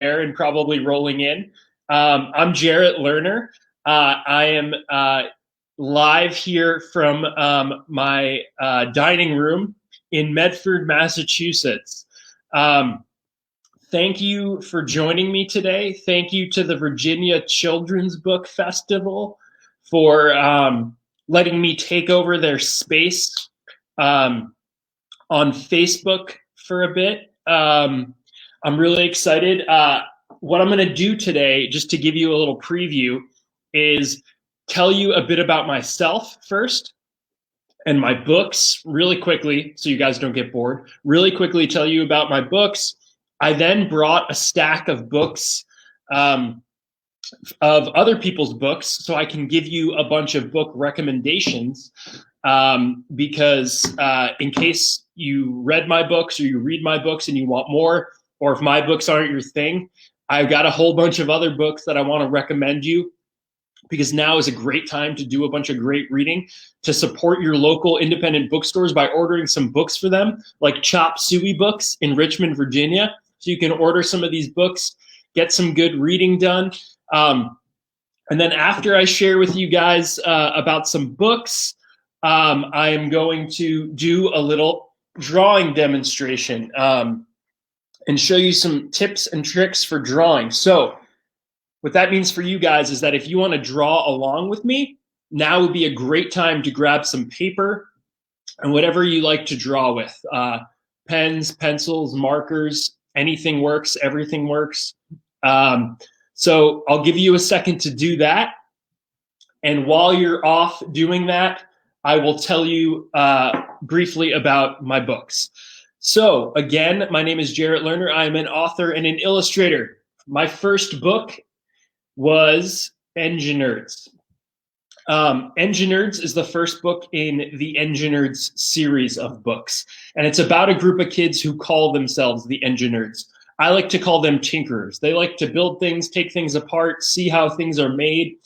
there and probably rolling in. I'm Jarrett Lerner. I am live here from my dining room in Medford, Massachusetts. Thank you for joining me today. Thank you to the Virginia Children's Book Festival for letting me take over their space on Facebook for a bit. I'm really excited. What I'm going to do today, just to give you a little preview, is tell you a bit about myself first and my books really quickly, so you guys don't get bored. Really quickly tell you about my books. I then brought a stack of books of other people's books so I can give you a bunch of book recommendations because in case you read my books or you read my books and you want more, or if my books aren't your thing, I've got a whole bunch of other books that I want to recommend you, because now is a great time to do a bunch of great reading, to support your local independent bookstores by ordering some books for them, like Chop Suey Books in Richmond, Virginia. So you can order some of these books, get some good reading done. And then after I share with you guys about some books, I am going to do a little drawing demonstration and show you some tips and tricks for drawing. So what that means for you guys is that if you want to draw along with me, now would be a great time to grab some paper and whatever you like to draw with. Pens, pencils, markers, anything works, everything works. So I'll give you a second to do that. And while you're off doing that, I will tell you briefly about my books. So again, my name is Jarrett Lerner. I am an author and an illustrator. My first book was Engine Nerds. Engine Nerds is the first book in the Engine Nerds series of books. And it's about a group of kids who call themselves the Engine Nerds. I like to call them tinkerers. They like to build things, take things apart, see how things are made.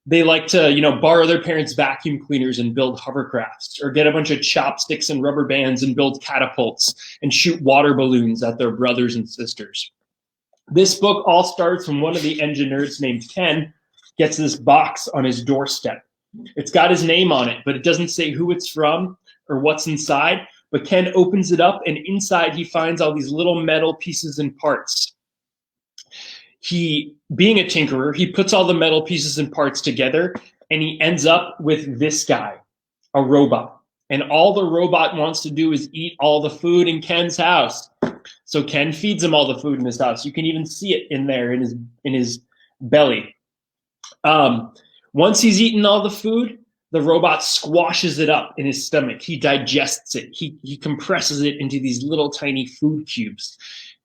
They like to, borrow their parents' vacuum cleaners and build hovercrafts, or get a bunch of chopsticks and rubber bands and build catapults and shoot water balloons at their brothers and sisters. This book all starts when one of the Engine Nerds named Ken gets this box on his doorstep. It's got his name on it, but it doesn't say who it's from or what's inside. But Ken opens it up, and inside he finds all these little metal pieces and parts. Being a tinkerer, he puts all the metal pieces and parts together, and he ends up with this guy, a robot. And all the robot wants to do is eat all the food in Ken's house. So Ken feeds him all the food in his house. You can even see it in there in his belly. Once he's eaten all the food, the robot squashes it up in his stomach. He digests it. He compresses it into these little tiny food cubes.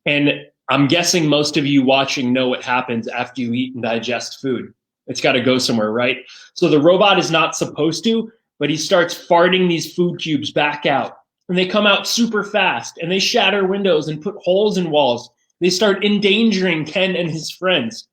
And I'm guessing most of you watching know what happens after you eat and digest food. It's got to go somewhere, right? So the robot is not supposed to, but he starts farting these food cubes back out. And they come out super fast, and they shatter windows and put holes in walls. They start endangering Ken and his friends.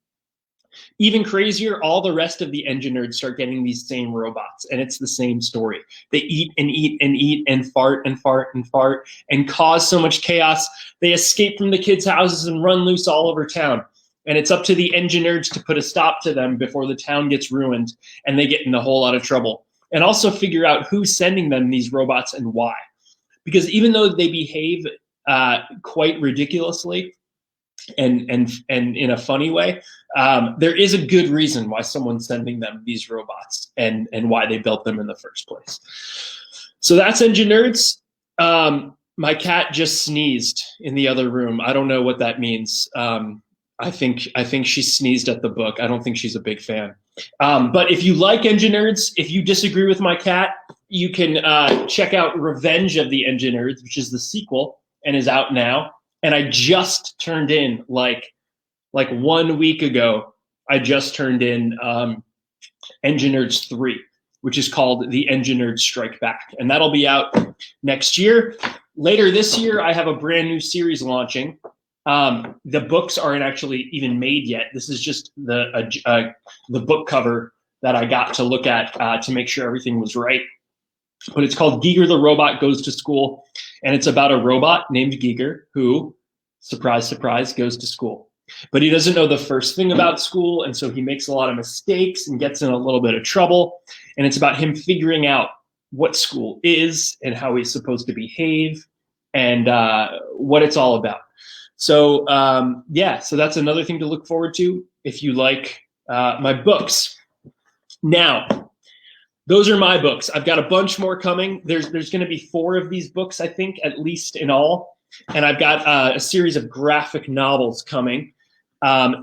Even crazier, all the rest of the Engine Nerds start getting these same robots, and it's the same story. They eat and eat and eat and fart and fart and fart and cause so much chaos. They escape from the kids' houses and run loose all over town. And it's up to the Engine Nerds to put a stop to them before the town gets ruined and they get in a whole lot of trouble. And also figure out who's sending them these robots and why. Because even though they behave quite ridiculously and in a funny way, there is a good reason why someone's sending them these robots and why they built them in the first place. So that's Engine Nerds. My cat just sneezed in the other room. I don't know what that means. I think she sneezed at the book. I don't think she's a big fan. But if you like Engine Nerds, if you disagree with my cat, you can check out Revenge of the Engine Nerds, which is the sequel and is out now. And I just turned in like 1 week ago. I just turned in Engine Nerds 3, which is called The Engine Nerds Strike Back, and that'll be out next year. Later this year, I have a brand new series launching. The books aren't actually even made yet. This is just the book cover that I got to look at to make sure everything was right. But it's called Giger the Robot Goes to School, and it's about a robot named Giger who Surprise, surprise, goes to school. But he doesn't know the first thing about school, and so he makes a lot of mistakes and gets in a little bit of trouble. And it's about him figuring out what school is and how he's supposed to behave and what it's all about. So yeah, so that's another thing to look forward to if you like my books. Now, those are my books. I've got a bunch more coming. There's going to be 4 of these books, I think, at least in all. And I've got a series of graphic novels coming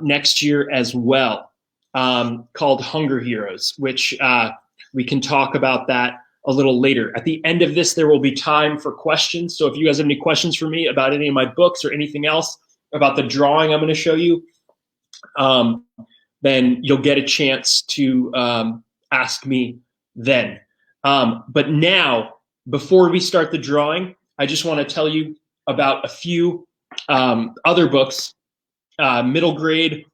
next year as well, called Hunger Heroes, which we can talk about that a little later. At the end of this, there will be time for questions. So if you guys have any questions for me about any of my books or anything else about the drawing I'm going to show you, then you'll get a chance to ask me then. But now, before we start the drawing, I just want to tell you about a few other books, middle grade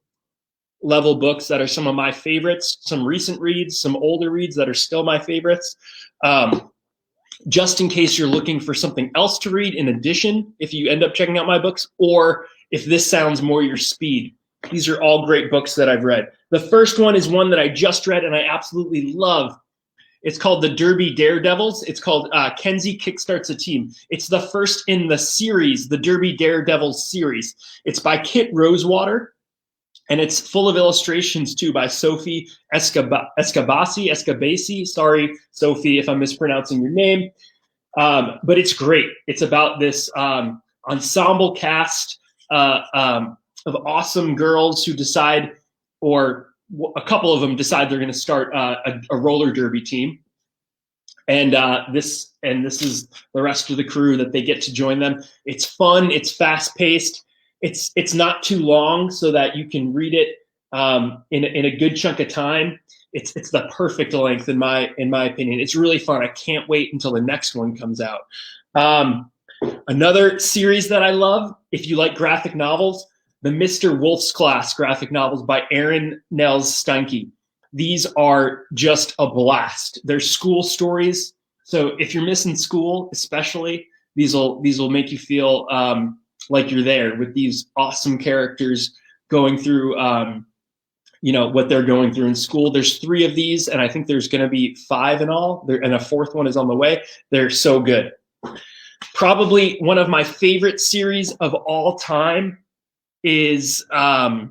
level books that are some of my favorites, some recent reads, some older reads that are still my favorites. Just in case you're looking for something else to read in addition, if you end up checking out my books, or if this sounds more your speed. These are all great books that I've read. The first one is one that I just read and I absolutely love. It's called The Derby Daredevils. It's called Kenzie Kickstarts a Team. It's the first in the series, the Derby Daredevils series. It's by Kit Rosewater, and it's full of illustrations too by Sophie Escabasi. Sorry, Sophie, if I'm mispronouncing your name. But it's great. It's about this ensemble cast of awesome girls who decide, or a couple of them decide they're going to start a roller derby team. And this is the rest of the crew that they get to join them. It's fun. It's fast paced. It's not too long so that you can read it in a good chunk of time. It's the perfect length in my opinion. It's really fun. I can't wait until the next one comes out. Another series that I love, if you like graphic novels, the Mr. Wolf's Class graphic novels by Aaron Nels Steinke. These are just a blast. They're school stories. So if you're missing school, especially, these will make you feel like you're there with these awesome characters going through what they're going through in school. There's 3 of these, and I think there's going to be 5 in all, and a 4th one is on the way. They're so good. Probably one of my favorite series of all time is the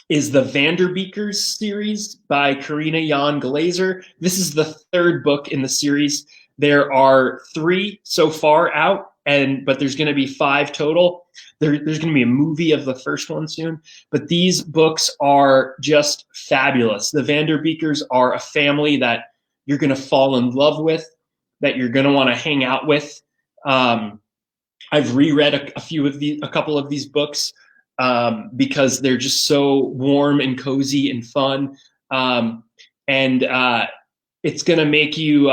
Vanderbeekers series by Karina Jan Glazer. This is the 3rd book in the series. There are 3 so far out, but there's going to be 5 total. There's going to be a movie of the first one soon. But these books are just fabulous. The Vanderbeekers are a family that you're going to fall in love with, that you're going to want to hang out with. I've reread a couple of these books because they're just so warm and cozy and fun, and it's gonna make you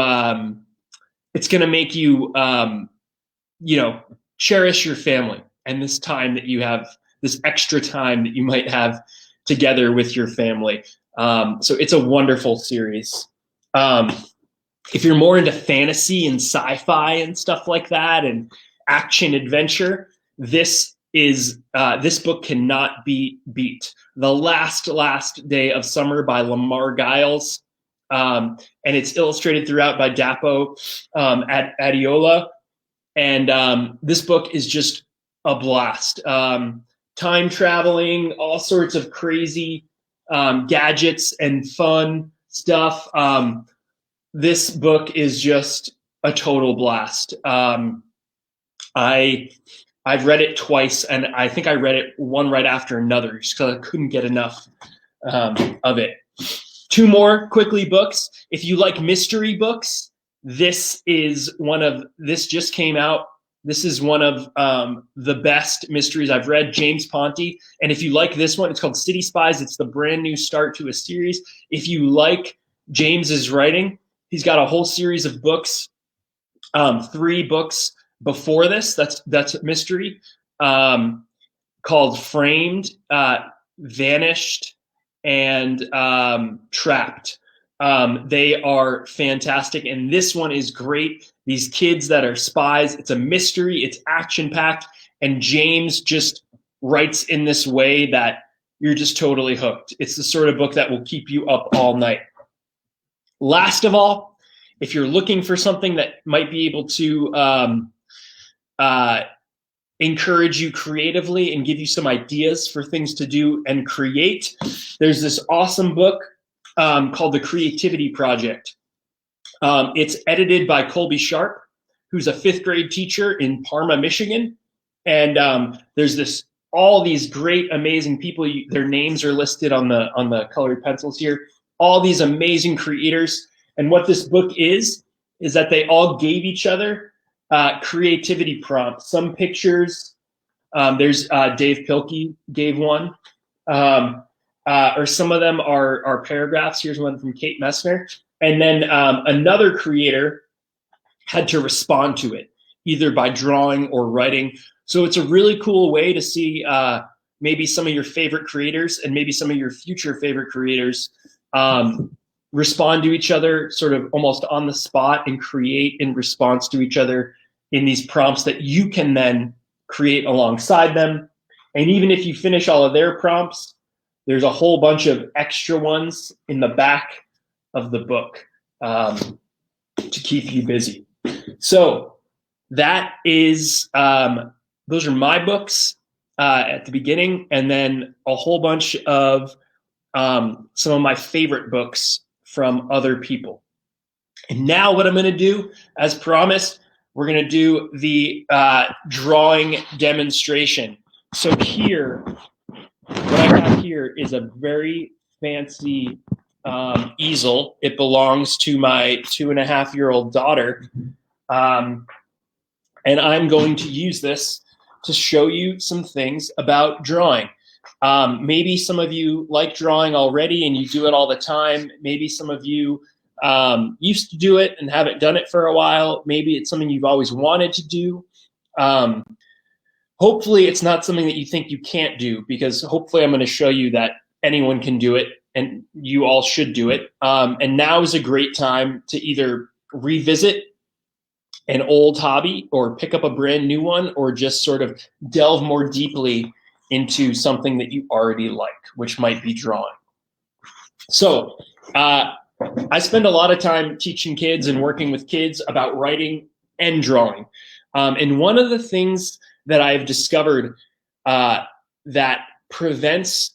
cherish your family and this time that you have, this extra time that you might have together with your family. So it's a wonderful series. If you're more into fantasy and sci-fi and stuff like that and action adventure, this book cannot be beat. The Last Day of Summer by Lamar Giles, and it's illustrated throughout by Dapo Adiola. And this book is just a blast. Time traveling, all sorts of crazy gadgets and fun stuff. This book is just a total blast. I've read it twice, and I think I read it one right after another just because I couldn't get enough of it. 2 more quickly books. If you like mystery books, this just came out. This is one of the best mysteries I've read, James Ponti. And if you like this one, it's called City Spies. It's the brand new start to a series. If you like James's writing, he's got a whole series of books, 3 books before this. That's mystery, called Framed, Vanished, and Trapped. They are fantastic, and this one is great. These kids that are spies, it's a mystery, it's action-packed, And James just writes in this way that you're just totally hooked. It's the sort of book that will keep you up all night. Last of all, if you're looking for something that might be able to encourage you creatively and give you some ideas for things to do and create, there's this awesome book called The Creativity Project. It's edited by Colby Sharp, who's a 5th grade teacher in Parma, Michigan. And there's all these great, amazing people. Their names are listed on the colored pencils here. All these amazing creators. And what this book is that they all gave each other creativity prompts. Some pictures. There's Dave Pilkey gave one. Or some of them are paragraphs. Here's one from Kate Messner. And then another creator had to respond to it, either by drawing or writing. So it's a really cool way to see maybe some of your favorite creators and maybe some of your future favorite creators respond to each other sort of almost on the spot and create in response to each other in these prompts that you can then create alongside them. And even if you finish all of their prompts, there's a whole bunch of extra ones in the back of the book to keep you busy. So that is, those are my books at the beginning, and then a whole bunch of some of my favorite books from other people. And now what I'm going to do, as promised, we're going to do the drawing demonstration. So here, what I have here is a very fancy easel. It belongs to my 2.5-year-old daughter. And I'm going to use this to show you some things about drawing. Maybe some of you like drawing already and you do it all the time. Maybe some of you used to do it and haven't done it for a while. Maybe it's something you've always wanted to do. Hopefully it's not something that you think you can't do, because hopefully I'm going to show you that anyone can do it and you all should do it. And now is a great time to either revisit an old hobby or pick up a brand new one, or just sort of delve more deeply into something that you already like, which might be drawing. So I spend a lot of time teaching kids and working with kids about writing and drawing. And one of the things that I've discovered that prevents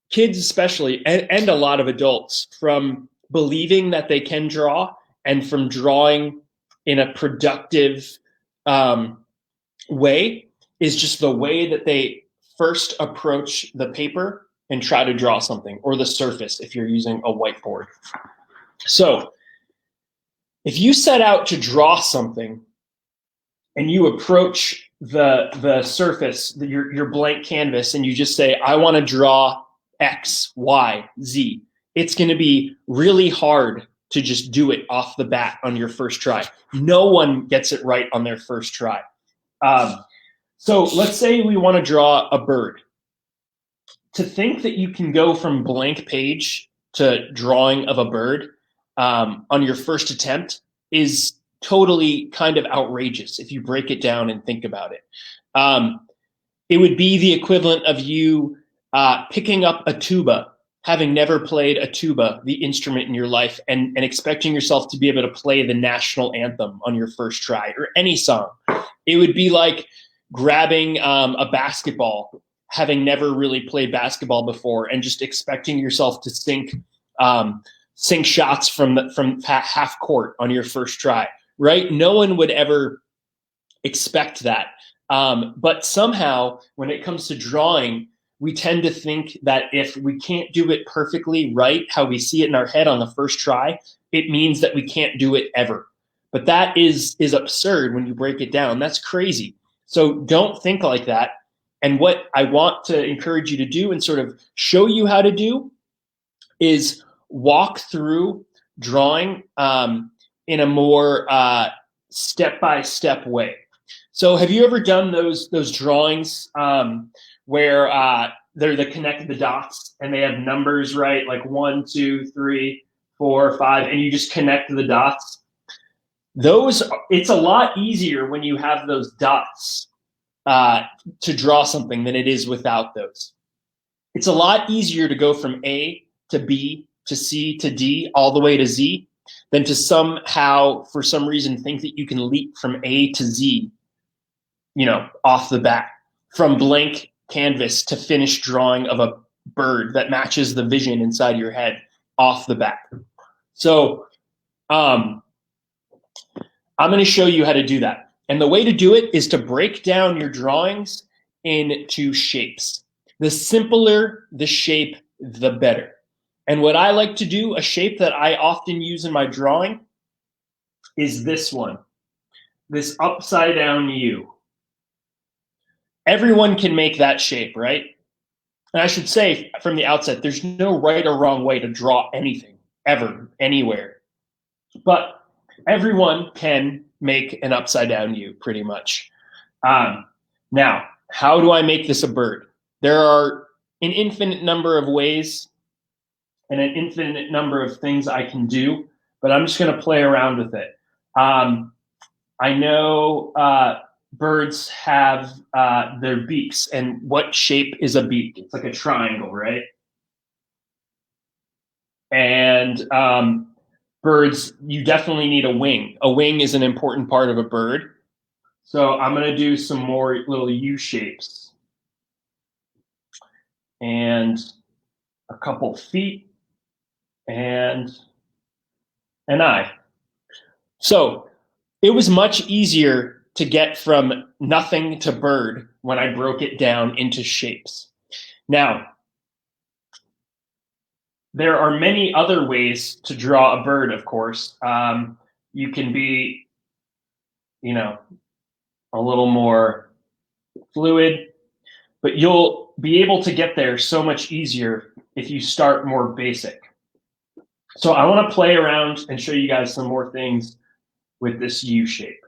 kids especially, and a lot of adults, from believing that they can draw and from drawing in a productive way is just the way that they first approach the paper and try to draw something, or the surface if you're using a whiteboard. So if you set out to draw something and you approach the surface, your blank canvas, and you just say, I want to draw X, Y, Z, it's going to be really hard to just do it off the bat on your first try. No one gets it right on their first try. So let's say we want to draw a bird. To think that you can go from blank page to drawing of a bird on your first attempt is totally kind of outrageous if you break it down and think about it. It would be the equivalent of you picking up a tuba, having never played a tuba, the instrument in your life, and expecting yourself to be able to play the national anthem on your first try, or any song. It would be like grabbing a basketball, having never really played basketball before, and just expecting yourself to sink shots from half court on your first try, right? No one would ever expect that. But somehow, when it comes to drawing, we tend to think that if we can't do it perfectly right, how we see it in our head on the first try, it means that we can't do it ever. But that is absurd when you break it down. That's crazy. So don't think like that. And what I want to encourage you to do and sort of show you how to do is walk through drawing in a more step-by-step way. So have you ever done those drawings where they're connected the dots and they have numbers, right? Like 1, 2, 3, 4, 5, and you just connect the dots? It's a lot easier when you have those dots to draw something than it is without those. It's a lot easier to go from A to B to C to D all the way to Z than to somehow, for some reason, think that you can leap from A to Z, off the bat, from blank canvas to finished drawing of a bird that matches the vision inside your head off the bat. So I'm going to show you how to do that. And the way to do it is to break down your drawings into shapes. The simpler the shape, the better. And what I like to do, a shape that I often use in my drawing, is this one, this upside down U. Everyone can make that shape, right? And I should say from the outset, there's no right or wrong way to draw anything, ever, anywhere. But everyone can make an upside down U, pretty much. Now, how do I make this a bird? There are an infinite number of ways and an infinite number of things I can do, but I'm just going to play around with it. I know birds have their beaks, and what shape is a beak? It's like a triangle, right? And birds, you definitely need a wing. A wing is an important part of a bird. So I'm going to do some more little U shapes. And a couple feet and an eye. So it was much easier to get from nothing to bird when I broke it down into shapes. Now, there are many other ways to draw a bird, of course. You can be, a little more fluid, but you'll be able to get there so much easier if you start more basic. So I want to play around and show you guys some more things with this U shape.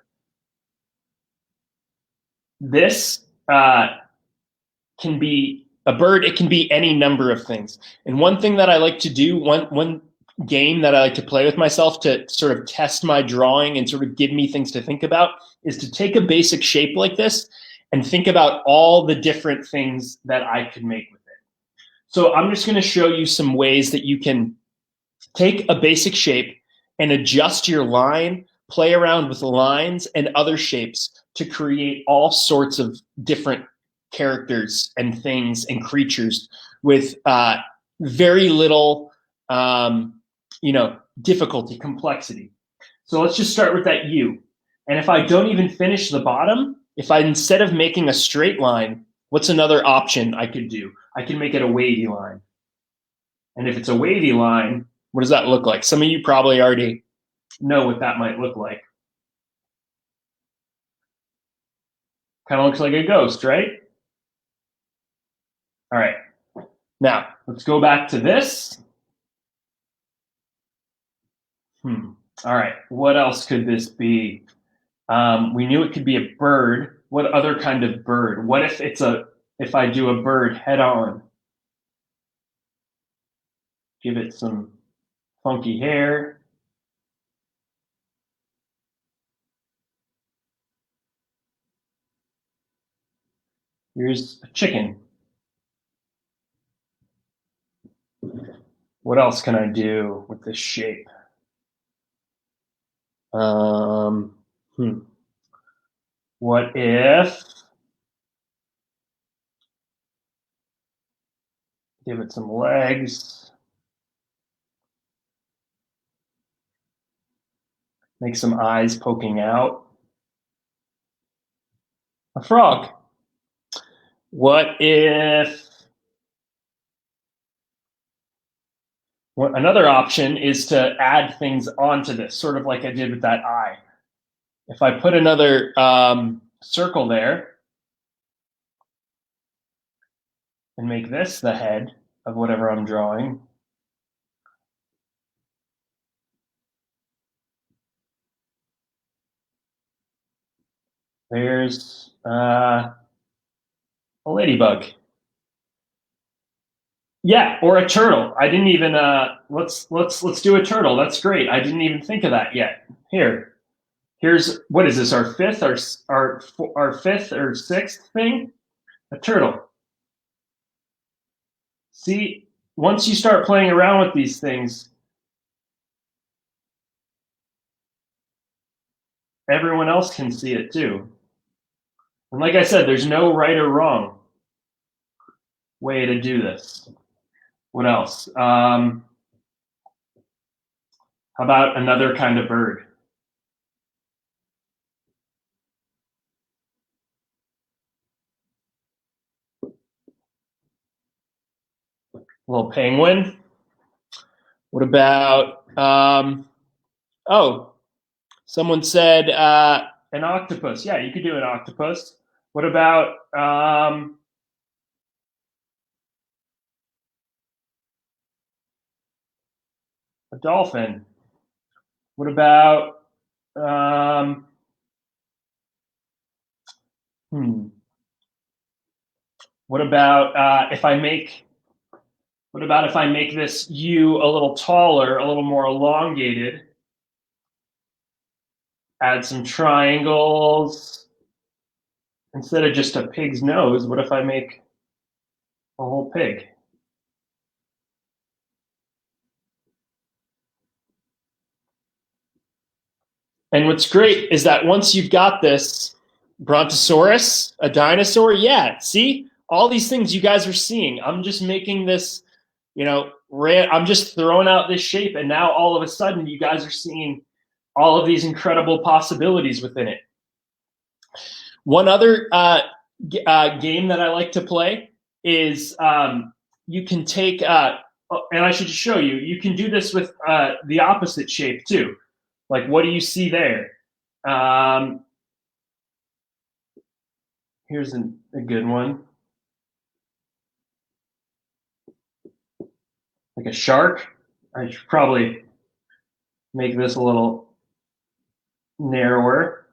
This can be a bird. It can be any number of things. And one thing that I like to do, one game that I like to play with myself to sort of test my drawing and sort of give me things to think about, is to take a basic shape like this and think about all the different things that I could make with it. So I'm just going to show you some ways that you can take a basic shape and adjust your line, play around with lines and other shapes to create all sorts of different characters and things and creatures with very little, difficulty, complexity. So let's just start with that U. And if I don't even finish the bottom, if I, instead of making a straight line, what's another option I could do? I can make it a wavy line. And if it's a wavy line, what does that look like? Some of you probably already know what that might look like. Kind of looks like a ghost, right? All right. Now, let's go back to this. All right. What else could this be? We knew it could be a bird. What other kind of bird? What if if I do a bird head on? Give it some funky hair. Here's a chicken. What else can I do with this shape? What if, give it some legs, make some eyes poking out, a frog. What if, another option is to add things onto this, sort of like I did with that eye. If I put another circle there and make this the head of whatever I'm drawing, there's a ladybug. Yeah, or a turtle. I didn't even let's do a turtle. That's great. I didn't even think of that yet. Here. Here's, what is this, our fifth or sixth thing? A turtle. See, once you start playing around with these things, everyone else can see it too. And like I said, there's no right or wrong way to do this. What else? How about another kind of bird? A little penguin. What about, oh, someone said an octopus. Yeah, you could do an octopus. What about a dolphin? What about what about if I make this U a little taller, a little more elongated? Add some triangles. Instead of just a pig's nose, what if I make a whole pig? And what's great is that once you've got this brontosaurus, a dinosaur, yeah, see? All these things you guys are seeing. I'm just making this, I'm just throwing out this shape, and now all of a sudden you guys are seeing all of these incredible possibilities within it. One other game that I like to play is you can take, and I should show you, you can do this with the opposite shape too. Like, what do you see there? Here's a good one. Like a shark. I should probably make this a little narrower.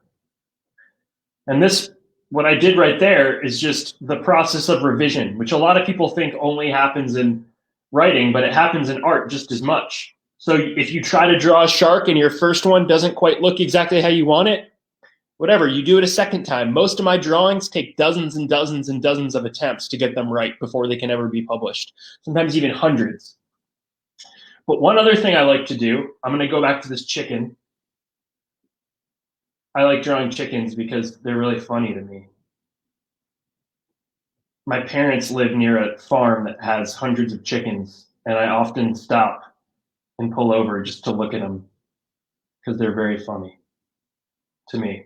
And this, what I did right there is just the process of revision, which a lot of people think only happens in writing, but it happens in art just as much. So if you try to draw a shark and your first one doesn't quite look exactly how you want it, whatever, you do it a second time. Most of my drawings take dozens and dozens and dozens of attempts to get them right before they can ever be published, sometimes even hundreds. But one other thing I like to do, I'm going to go back to this chicken. I like drawing chickens because they're really funny to me. My parents live near a farm that has hundreds of chickens, and I often stop and pull over just to look at them because they're very funny to me.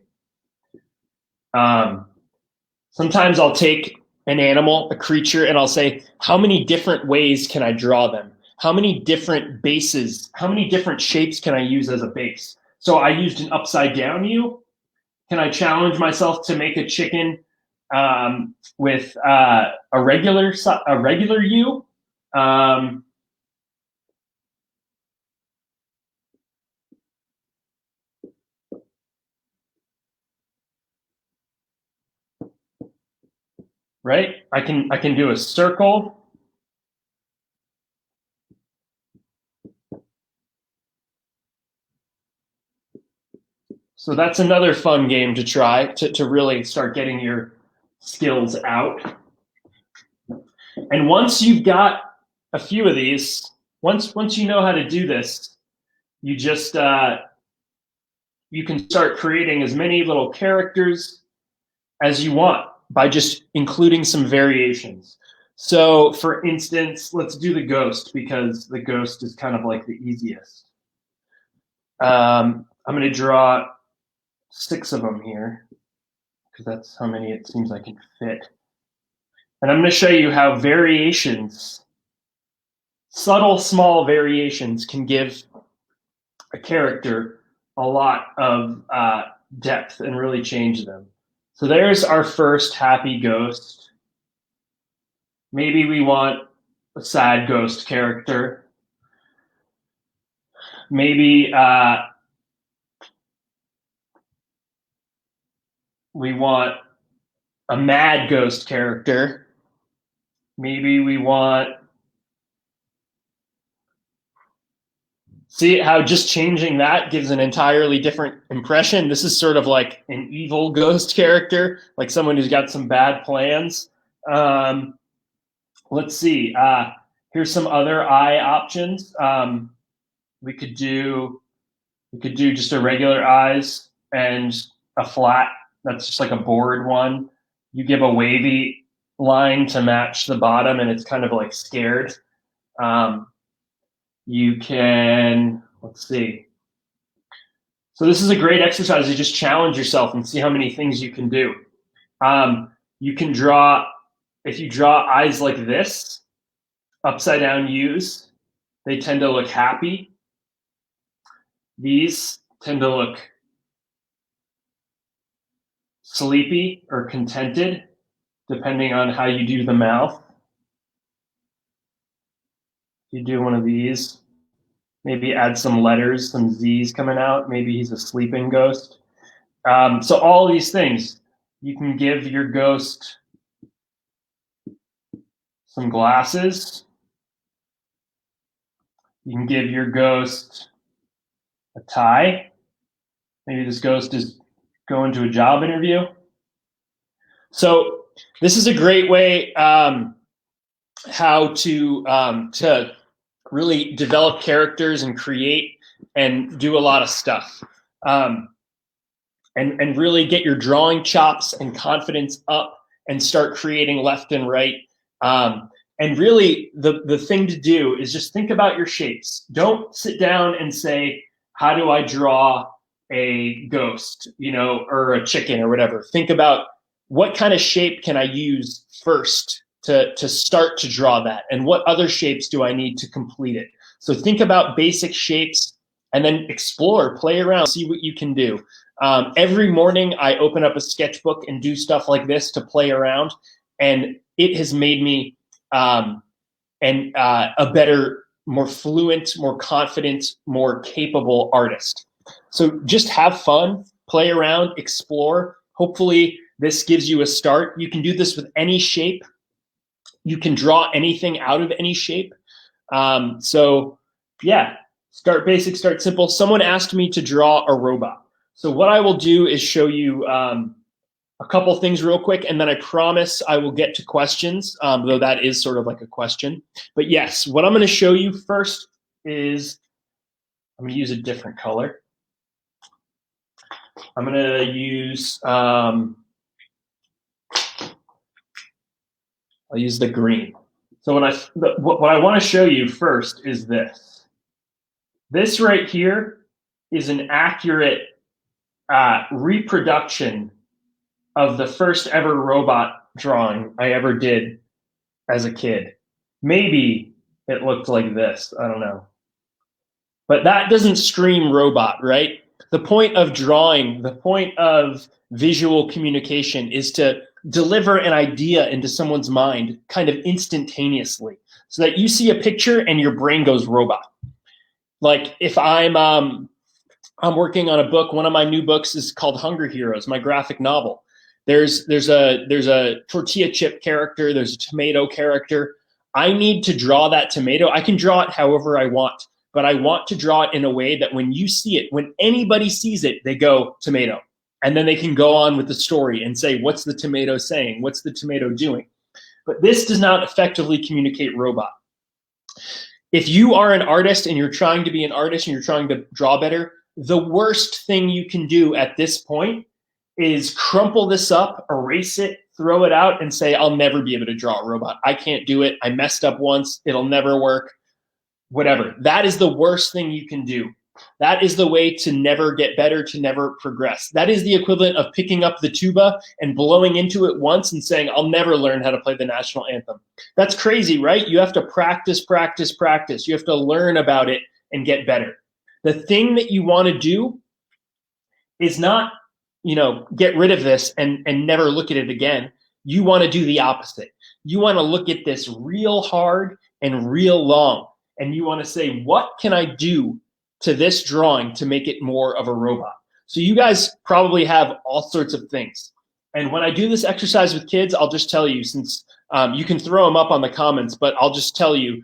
Sometimes I'll take an animal, a creature, and I'll say, how many different ways can I draw them? How many different bases, how many different shapes can I use as a base? So I used an upside down U. Can I challenge myself to make a chicken with a regular U? Right? I can do a circle. So that's another fun game to try to really start getting your skills out. And once you've got a few of these, once you know how to do this, you just you can start creating as many little characters as you want by just including some variations. So for instance, let's do the ghost because the ghost is kind of like the easiest. I'm going to draw 6 of them here because that's how many it seems I can fit. And I'm going to show you how variations, subtle, small variations, can give a character a lot of depth and really change them. So there's our first happy ghost. Maybe we want a sad ghost character. Maybe we want a mad ghost character. Maybe we want See how just changing that gives an entirely different impression? This is sort of like an evil ghost character, like someone who's got some bad plans. Um, let's see. Here's some other eye options. We could do just a regular eyes and a flat. That's just like a bored one. You give a wavy line to match the bottom, and it's kind of like scared. You can, let's see. So this is a great exercise to just challenge yourself and see how many things you can do. You can draw, if you draw eyes like this, upside down U's, they tend to look happy. These tend to look sleepy or contented, depending on how you do the mouth. You do one of these, maybe add some letters, some Z's coming out. Maybe he's a sleeping ghost. So all of these things, you can give your ghost some glasses. You can give your ghost a tie. Maybe this ghost is going to a job interview. So this is a great way how to really develop characters and create and do a lot of stuff. And really get your drawing chops and confidence up and start creating left and right. And really the thing to do is just think about your shapes. Don't sit down and say, how do I draw a ghost, or a chicken or whatever. Think about what kind of shape can I use first to start to draw that, and what other shapes do I need to complete it. So think about basic shapes and then explore, play around, see what you can do. Every morning I open up a sketchbook and do stuff like this to play around, and it has made me a better, more fluent, more confident, more capable artist. So just have fun, play around, explore. Hopefully this gives you a start. You can do this with any shape. You can draw anything out of any shape. So yeah, start basic, start simple. Someone asked me to draw a robot. So what I will do is show you a couple things real quick, and then I promise I will get to questions, though that is sort of like a question. But yes, what I'm going to show you first is, I'm going to use a different color. I'm going to use, I'll use the green. So what I want to show you first is this. This right here is an accurate reproduction of the first ever robot drawing I ever did as a kid. Maybe it looked like this, I don't know. But that doesn't scream robot, right? The point of drawing, the point of visual communication is to deliver an idea into someone's mind kind of instantaneously, so that you see a picture and your brain goes robot. Like if I'm working on a book, one of my new books is called Hunger Heroes, my graphic novel. There's a tortilla chip character, there's a tomato character. I need to draw that tomato. I can draw it however I want, but I want to draw it in a way that when you see it, when anybody sees it, they go tomato. And then they can go on with the story and say, what's the tomato saying? What's the tomato doing? But this does not effectively communicate robot. If you are an artist and you're trying to be an artist and you're trying to draw better, the worst thing you can do at this point is crumple this up, erase it, throw it out, and say, I'll never be able to draw a robot. I can't do it. I messed up once. It'll never work. Whatever. That is the worst thing you can do. That is the way to never get better, to never progress. That is the equivalent of picking up the tuba and blowing into it once and saying, I'll never learn how to play the national anthem. That's crazy, right? You have to practice, practice, practice. You have to learn about it and get better. The thing that you want to do is not, get rid of this and never look at it again. You want to do the opposite. You want to look at this real hard and real long. And you want to say, what can I do to this drawing to make it more of a robot? So you guys probably have all sorts of things. And when I do this exercise with kids, I'll just tell you, since you can throw them up on the comments, but I'll just tell you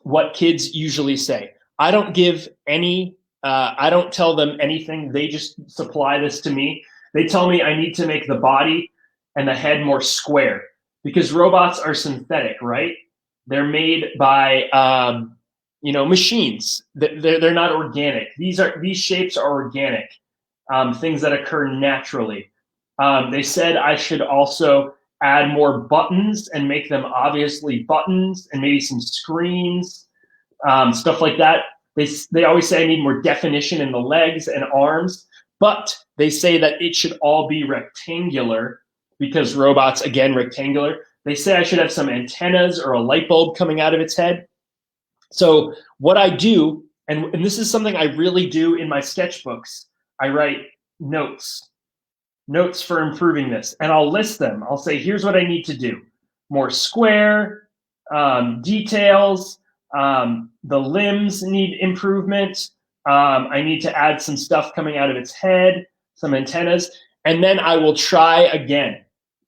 what kids usually say. I don't give any, I don't tell them anything. They just supply this to me. They tell me I need to make the body and the head more square because robots are synthetic, right? They're made by, machines. They're not organic. These shapes are organic, things that occur naturally. They said I should also add more buttons and make them obviously buttons and maybe some screens, stuff like that. They always say I need more definition in the legs and arms, but they say that it should all be rectangular because robots, again, rectangular. They say I should have some antennas or a light bulb coming out of its head. So what I do, and this is something I really do in my sketchbooks, I write notes for improving this, and I'll list them. I'll say, here's what I need to do. More square, details, the limbs need improvement. I need to add some stuff coming out of its head, some antennas, and then I will try again.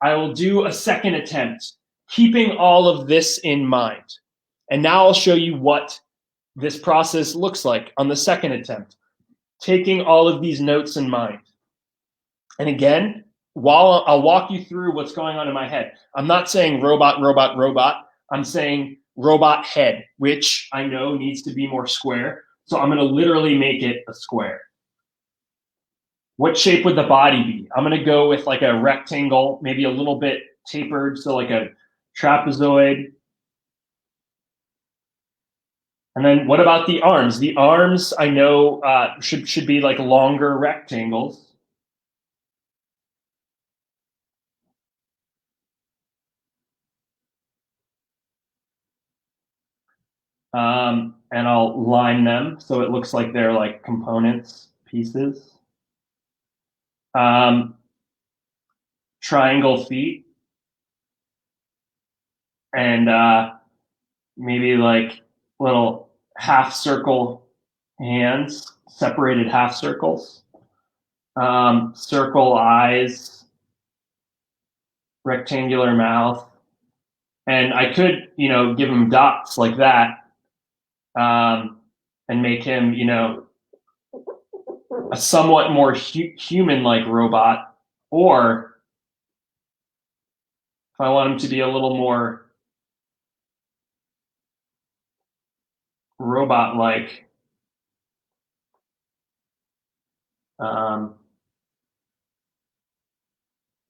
I will do a second attempt, keeping all of this in mind. And now I'll show you what this process looks like on the second attempt, taking all of these notes in mind. And again, while I'll walk you through what's going on in my head, I'm not saying robot, robot, robot. I'm saying robot head, which I know needs to be more square. So I'm going to literally make it a square. What shape would the body be? I'm going to go with like a rectangle, maybe a little bit tapered, so like a trapezoid. And then what about the arms? The arms I know should be like longer rectangles. And I'll line them so it looks like they're like components, pieces. Triangle feet. And maybe like little half circle hands, separated half circles. Circle eyes, rectangular mouth. And I could, give him dots like that. And make him, a somewhat more human-like robot, or if I want him to be a little more robot-like,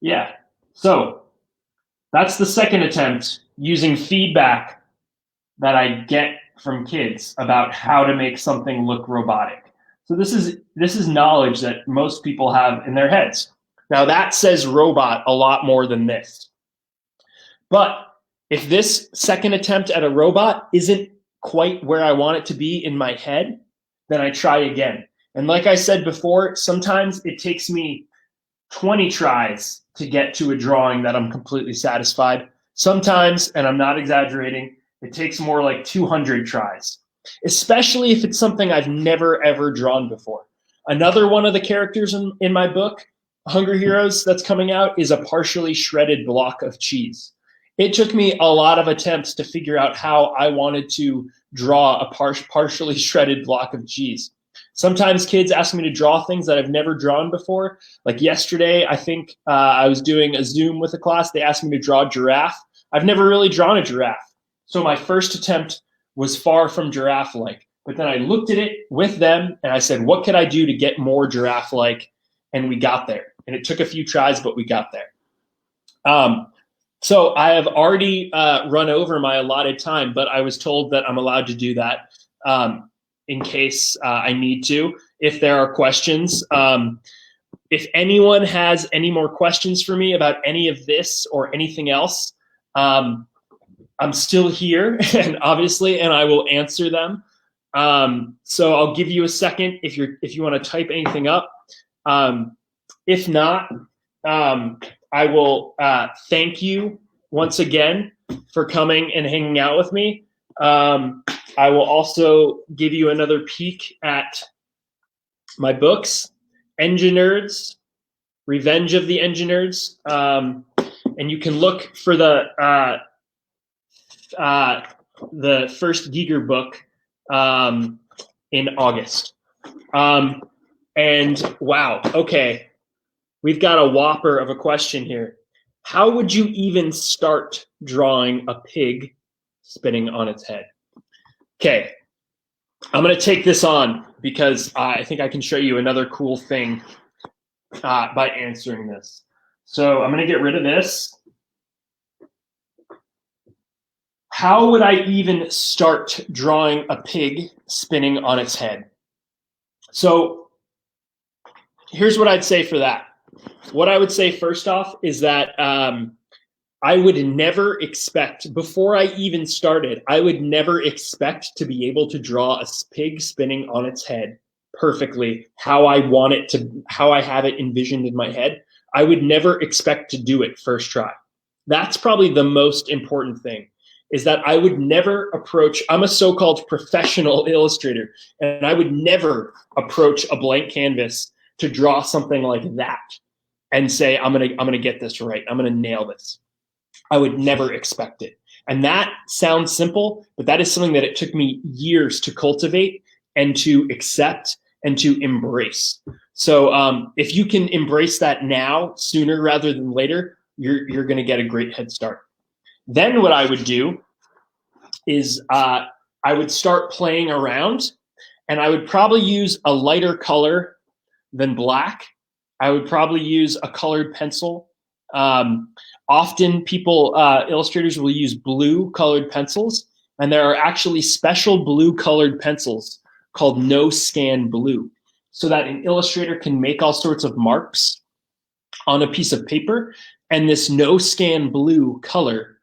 yeah. So that's the second attempt using feedback that I get from kids about how to make something look robotic. So this is knowledge that most people have in their heads. Now that says robot a lot more than this. But if this second attempt at a robot isn't quite where I want it to be in my head, then I try again. And like I said before, sometimes it takes me 20 tries to get to a drawing that I'm completely satisfied. Sometimes, and I'm not exaggerating, it takes more like 200 tries, especially if it's something I've never, ever drawn before. Another one of the characters in my book, Hunger Heroes, that's coming out is a partially shredded block of cheese. It took me a lot of attempts to figure out how I wanted to draw a partially shredded block of cheese. Sometimes kids ask me to draw things that I've never drawn before. Like yesterday, I think I was doing a Zoom with a class. They asked me to draw a giraffe. I've never really drawn a giraffe. So my first attempt was far from giraffe-like. But then I looked at it with them and I said, what could I do to get more giraffe-like? And we got there. And it took a few tries, but we got there. So I have already run over my allotted time, but I was told that I'm allowed to do that in case I need to. If there are questions, if anyone has any more questions for me about any of this or anything else, I'm still here, and obviously, and I will answer them. So I'll give you a second if you want to type anything up. If not, I will thank you once again for coming and hanging out with me. I will also give you another peek at my books, Engine Nerds, Revenge of the Engine Nerds, and you can look for the first Giger book in August. And wow, okay, we've got a whopper of a question here. How would you even start drawing a pig spinning on its head? Okay, I'm going to take this on because I think I can show you another cool thing by answering this. So I'm going to get rid of this. How would I even start drawing a pig spinning on its head? So here's what I'd say for that. What I would say first off is that I would never expect, before I even started, I would never expect to be able to draw a pig spinning on its head perfectly how I want it to, how I have it envisioned in my head. I would never expect to do it first try. That's probably the most important thing, is that I would never approach, I'm a so-called professional illustrator, and I would never approach a blank canvas to draw something like that and say, I'm gonna get this right, I'm gonna nail this. I would never expect it. And that sounds simple, but that is something that it took me years to cultivate and to accept and to embrace. So if you can embrace that now, sooner rather than later, you're going to get a great head start. Then what I would do is I would start playing around, and I would probably use a lighter color than black. I would probably use a colored pencil. Often people, illustrators will use blue colored pencils, and there are actually special blue colored pencils called no scan blue, so that an illustrator can make all sorts of marks on a piece of paper. And this no scan blue color,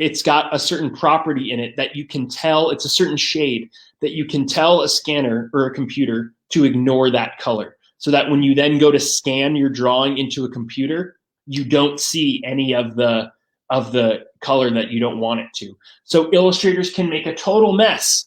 it's got a certain property in it that you can tell, it's a certain shade that you can tell a scanner or a computer to ignore that color, so that when you then go to scan your drawing into a computer, you don't see any of the color that you don't want it to. So illustrators can make a total mess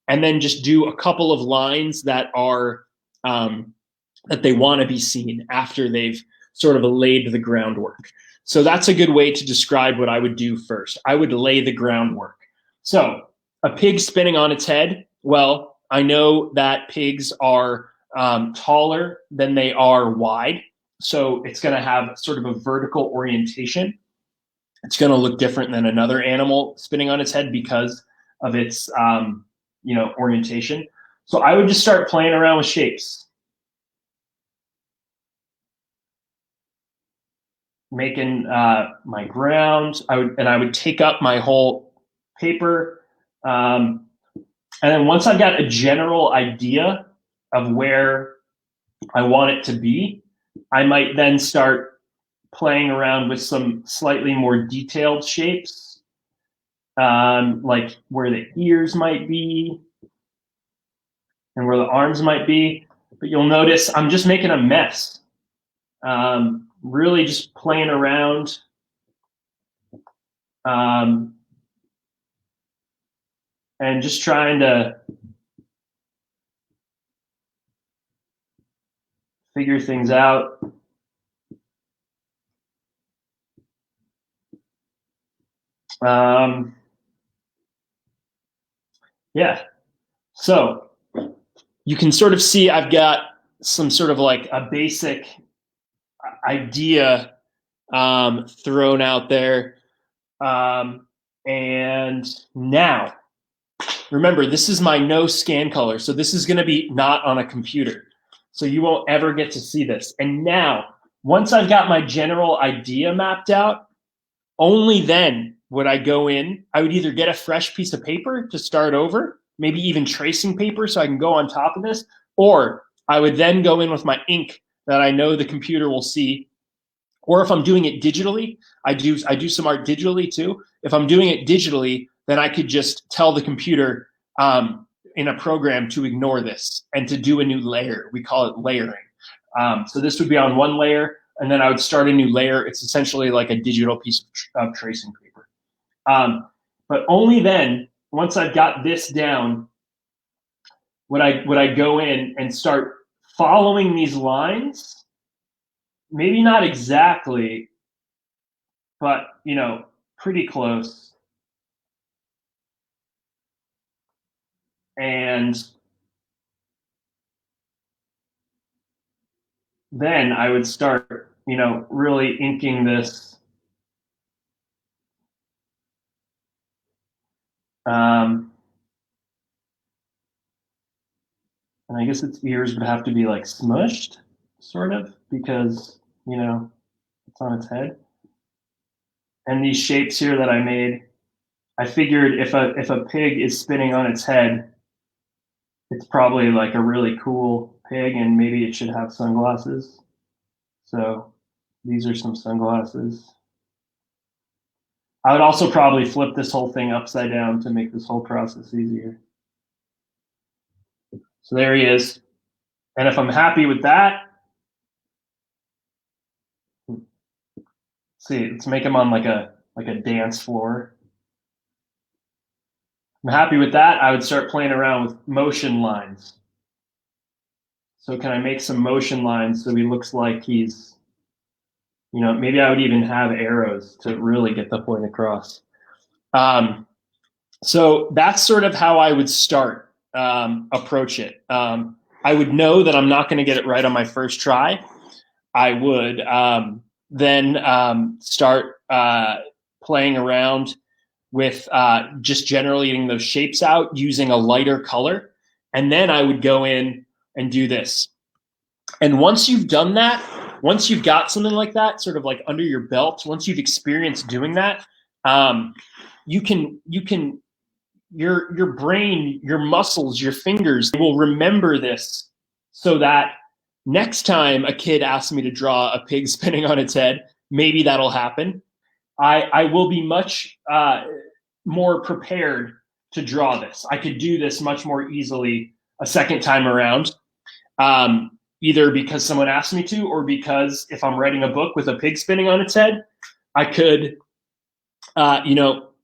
and then just do a couple of lines that are that they want to be seen after they've sort of laid the groundwork. So that's a good way to describe what I would do first. I would lay the groundwork. So a pig spinning on its head, well, I know that pigs are taller than they are wide. So it's going to have sort of a vertical orientation. It's going to look different than another animal spinning on its head because of its orientation. So I would just start playing around with shapes, making my ground. I would take up my whole paper, and then once I got a general idea of where I want it to be, I might then start playing around with some slightly more detailed shapes, like where the ears might be and where the arms might be. But you'll notice I'm just making a mess, really just playing around. And just trying to figure things out. Yeah, so you can sort of see I've got some sort of like a basic idea thrown out there. And now, remember, this is my no scan color. So this is going to be not on a computer. So you won't ever get to see this. And now, once I've got my general idea mapped out, only then would I go in. I would either get a fresh piece of paper to start over, maybe even tracing paper so I can go on top of this, or I would then go in with my ink that I know the computer will see. Or if I'm doing it digitally, I do some art digitally too. If I'm doing it digitally, then I could just tell the computer in a program to ignore this and to do a new layer. We call it layering. So this would be on one layer, and then I would start a new layer. It's essentially like a digital piece of tracing paper. But only then, once I've got this down, would I go in and start following these lines. Maybe not exactly, but pretty close. And then I would start, really inking this. And I guess its ears would have to be like smushed, sort of, because, it's on its head. And these shapes here that I made, I figured if a pig is spinning on its head, it's probably like a really cool pig, and maybe it should have sunglasses. So these are some sunglasses. I would also probably flip this whole thing upside down to make this whole process easier. So there he is. And if I'm happy with that, see, let's make him on like a dance floor. I'm happy with that. I would start playing around with motion lines. So can I make some motion lines so he looks like he's, maybe I would even have arrows to really get the point across. So that's sort of how I would start, approach it. I would know that I'm not going to get it right on my first try. I would then start playing around with just generally getting those shapes out using a lighter color. And then I would go in and do this. And once you've done that, once you've got something like that sort of like under your belt, once you've experienced doing that, you can your brain, your muscles, your fingers will remember this, so that next time a kid asks me to draw a pig spinning on its head, maybe that'll happen. I will be much more prepared to draw this. I could do this much more easily a second time around, either because someone asked me to, or because if I'm writing a book with a pig spinning on its head, I could,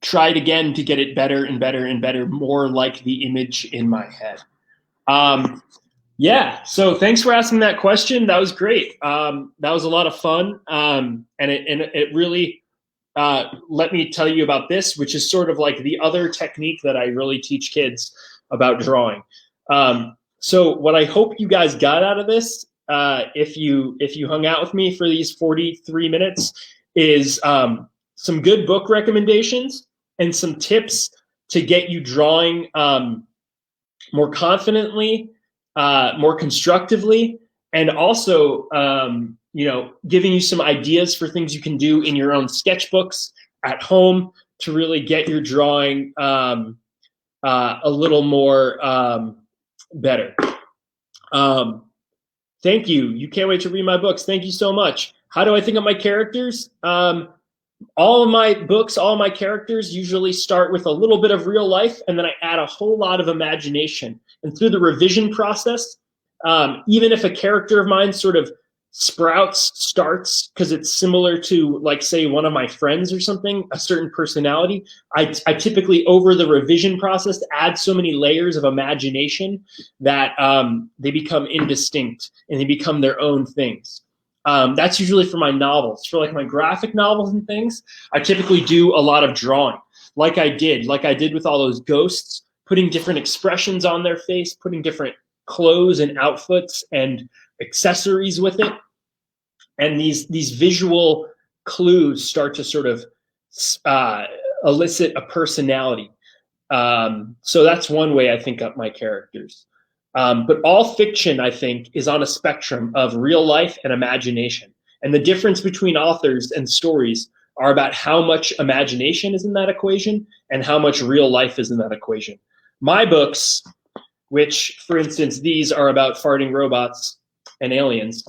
try it again to get it better and better and better, more like the image in my head. Yeah, so thanks for asking that question. That was great. That was a lot of fun, and it really let me tell you about this, which is sort of like the other technique that I really teach kids about drawing. So what I hope you guys got out of this, if you hung out with me for these 43 minutes, is some good book recommendations and some tips to get you drawing more confidently, more constructively, and also giving you some ideas for things you can do in your own sketchbooks at home to really get your drawing a little more better. Thank you. You can't wait to read my books. Thank you so much. How do I think of my characters? All of my books, all of my characters usually start with a little bit of real life, and then I add a whole lot of imagination. And through the revision process, even if a character of mine sort of starts because it's similar to, like, say, one of my friends or something, a certain personality, I typically, over the revision process, add so many layers of imagination that they become indistinct and they become their own things. That's usually for my novels. For like my graphic novels and things, I typically do a lot of drawing, like I did with all those ghosts, putting different expressions on their face, putting different clothes and outfits and accessories with it. And these visual clues start to sort of elicit a personality. So that's one way I think up my characters. But all fiction, I think, is on a spectrum of real life and imagination. And the difference between authors and stories are about how much imagination is in that equation and how much real life is in that equation. My books, which, for instance, these are about farting robots and aliens,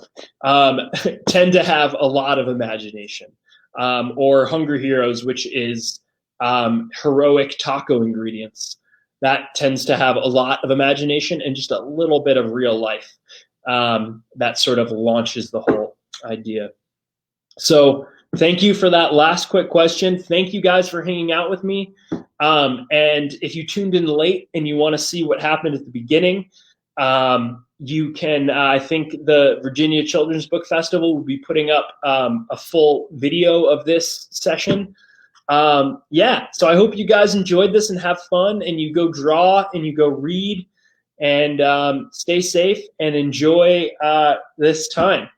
tend to have a lot of imagination. Or Hunger Heroes, which is heroic taco ingredients. That tends to have a lot of imagination and just a little bit of real life. That sort of launches the whole idea. So thank you for that last quick question. Thank you guys for hanging out with me. And if you tuned in late and you want to see what happened at the beginning, you can, I think the Virginia Children's Book Festival will be putting up a full video of this session. Yeah, so I hope you guys enjoyed this and have fun, and you go draw and you go read, and stay safe and enjoy this time.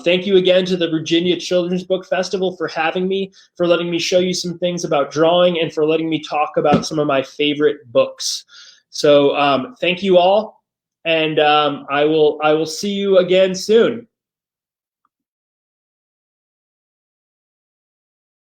Thank you again to the Virginia Children's Book Festival for having me, for letting me show you some things about drawing, and for letting me talk about some of my favorite books. So thank you all, and I will see you again soon.